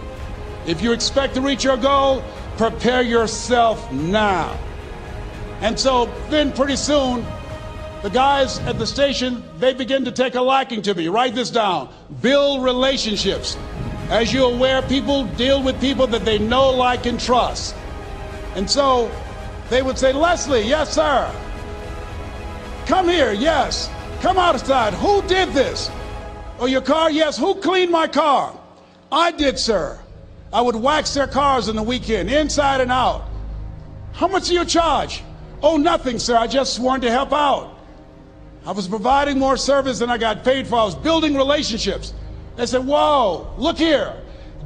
If you expect to reach your goal, prepare yourself now. And so then pretty soon, the guys at the station, they begin to take a liking to me. Write this down. Build relationships. As you're aware, people deal with people that they know, like, and trust. And so they would say, Leslie, yes, sir. Come here, yes. Come outside. Who did this? Oh, your car? Yes. Who cleaned my car? I did, sir. I would wax their cars on the weekend, inside and out. How much do you charge? Oh, nothing, sir. I just wanted to help out. I was providing more service than I got paid for. I was building relationships. They said, whoa, look here.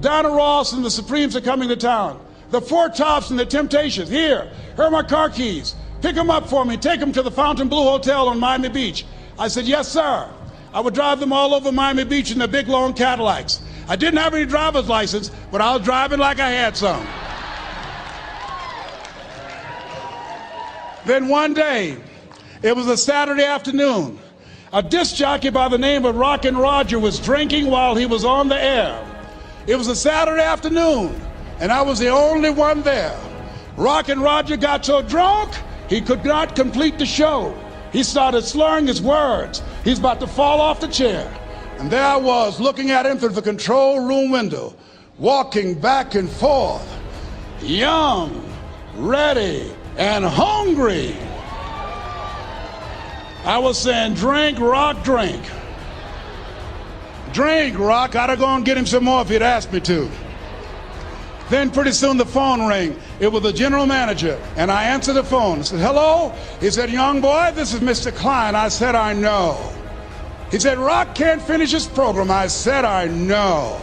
Donna Ross and the Supremes are coming to town. The Four Tops and the Temptations. Here are my car keys. Pick them up for me. Take them to the Fontainebleau Hotel on Miami Beach. I said, yes, sir. I would drive them all over Miami Beach in their big, long Cadillacs. I didn't have any driver's license, but I was driving like I had some. Then one day, it was a Saturday afternoon, a disc jockey by the name of Rockin' Roger was drinking while he was on the air. It was a Saturday afternoon, and I was the only one there. Rockin' Roger got so drunk, he could not complete the show. He started slurring his words. He's about to fall off the chair. And there I was, looking at him through the control room window, walking back and forth, young, ready, and hungry. I was saying, drink, Rock, drink. Drink, Rock. I'd have gone and get him some more if he'd asked me to. Then pretty soon the phone rang. It was the general manager, and I answered the phone. I said, hello? He said, young boy, this is Mr. Klein. I said, I know. He said, Rock can't finish his program. I said, I know.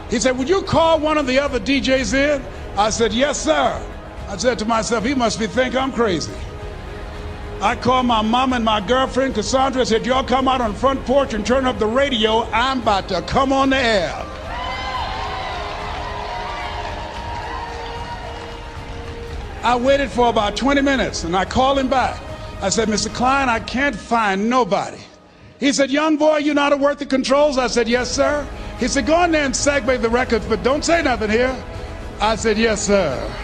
He said, would you call one of the other DJs in? I said, yes, sir. I said to myself, he must think I'm crazy. I called my mom and my girlfriend, Cassandra, said, y'all come out on the front porch and turn up the radio. I'm about to come on the air. I waited for about 20 minutes and I called him back. I said, Mr. Klein, I can't find nobody. He said, young boy, you know how to work the controls? I said, yes, sir. He said, go in there and segue the records, but don't say nothing here. I said, yes, sir.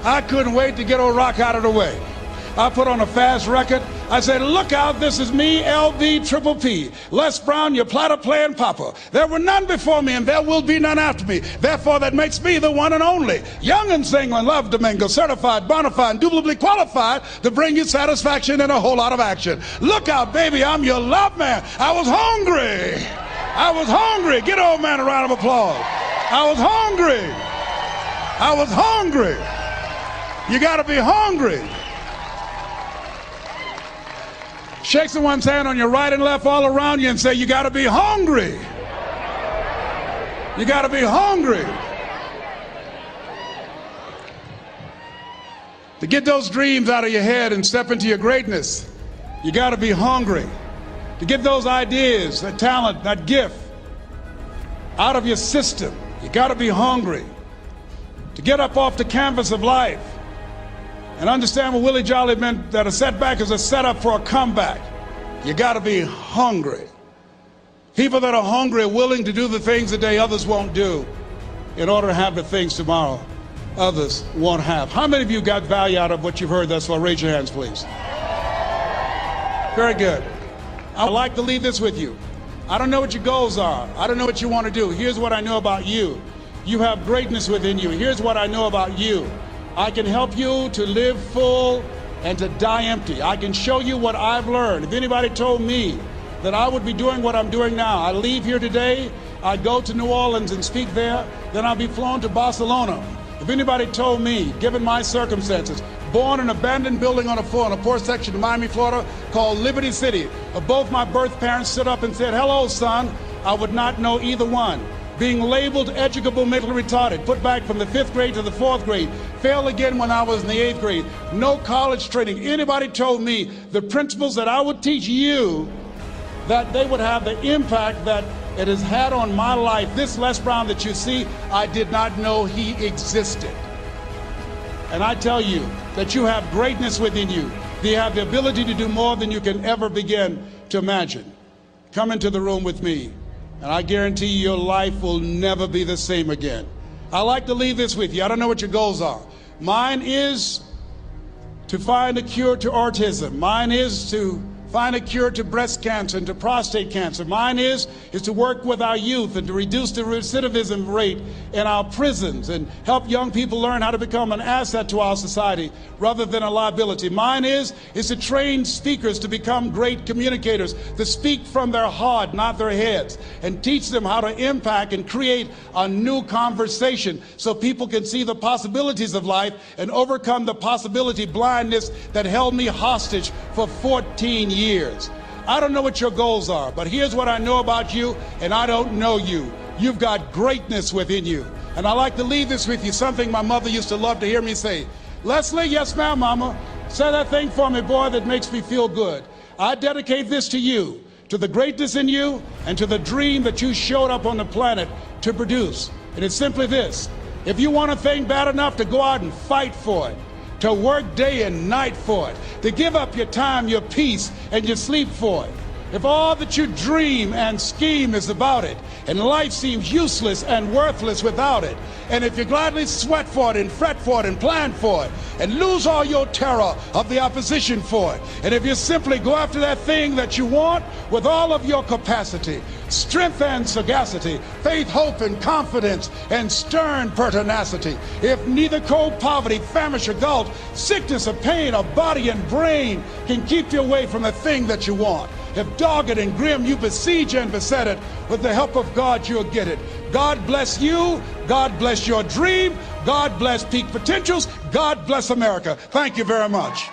I couldn't wait to get old Rock out of the way. I put on a fast record. I said, look out, this is me, LB Triple P. Les Brown, your platter playing papa. There were none before me and there will be none after me. Therefore, that makes me the one and only. Young and single and love to mingle, certified, bona fide, indubitably qualified to bring you satisfaction and a whole lot of action. Look out, baby, I'm your love man. I was hungry. I was hungry. Get old man a round of applause. I was hungry. I was hungry. You got to be hungry. Shake someone's hand on your right and left all around you and say, you got to be hungry. You got to be hungry. To get those dreams out of your head and step into your greatness, you got to be hungry. To get those ideas, that talent, that gift out of your system, you got to be hungry. To get up off the canvas of life and understand what Willie Jolly meant, that a setback is a setup for a comeback. You got to be hungry. People that are hungry are willing to do the things today others won't do in order to have the things tomorrow others won't have. How many of you got value out of what you've heard thus far? Raise your hands, please. Very good. I'd like to leave this with you. I don't know what your goals are. I don't know what you want to do. Here's what I know about you. You have greatness within you. Here's what I know about you. I can help you to live full and to die empty. I can show you what I've learned. If anybody told me that I would be doing what I'm doing now, I leave here today, I go to New Orleans and speak there, then I'll be flown to Barcelona. If anybody told me, given my circumstances, born in an abandoned building on a poor section of Miami, Florida, called Liberty City, if both my birth parents stood up and said, hello, son, I would not know either one. Being labeled educable mentally retarded, put back from the 5th grade to the 4th grade, failed again when I was in the 8th grade, no college training. Anybody told me the principles that I would teach you, that they would have the impact that it has had on my life. This Les Brown that you see, I did not know he existed. And I tell you that you have greatness within you. You have the ability to do more than you can ever begin to imagine. Come into the room with me. And I guarantee you your life will never be the same again. I like to leave this with you. I don't know what your goals are. Mine is to find a cure to autism. Mine is to find a cure to breast cancer and to prostate cancer. Mine is to work with our youth and to reduce the recidivism rate in our prisons and help young people learn how to become an asset to our society rather than a liability. Mine is to train speakers to become great communicators, to speak from their heart, not their heads, and teach them how to impact and create a new conversation so people can see the possibilities of life and overcome the possibility blindness that held me hostage for 14 years. I don't know what your goals are, but here's what I know about you, and I don't know you. You've got greatness within you. And I like to leave this with you, something my mother used to love to hear me say. Leslie, yes ma'am, mama. Say that thing for me, boy, that makes me feel good. I dedicate this to you, to the greatness in you, and to the dream that you showed up on the planet to produce. And it's simply this: if you want a thing bad enough to go out and fight for it, to work day and night for it, to give up your time, your peace, and your sleep for it. If all that you dream and scheme is about it, and life seems useless and worthless without it, and if you gladly sweat for it and fret for it and plan for it, and lose all your terror of the opposition for it, and if you simply go after that thing that you want with all of your capacity, strength and sagacity, faith, hope and confidence, and stern pertinacity, if neither cold poverty, famish or gulf, sickness or pain of body and brain can keep you away from the thing that you want, if dogged and grim you besiege and beset it, with the help of God you'll get it. God bless you. God bless your dream. God bless peak potentials. God bless America. Thank you very much.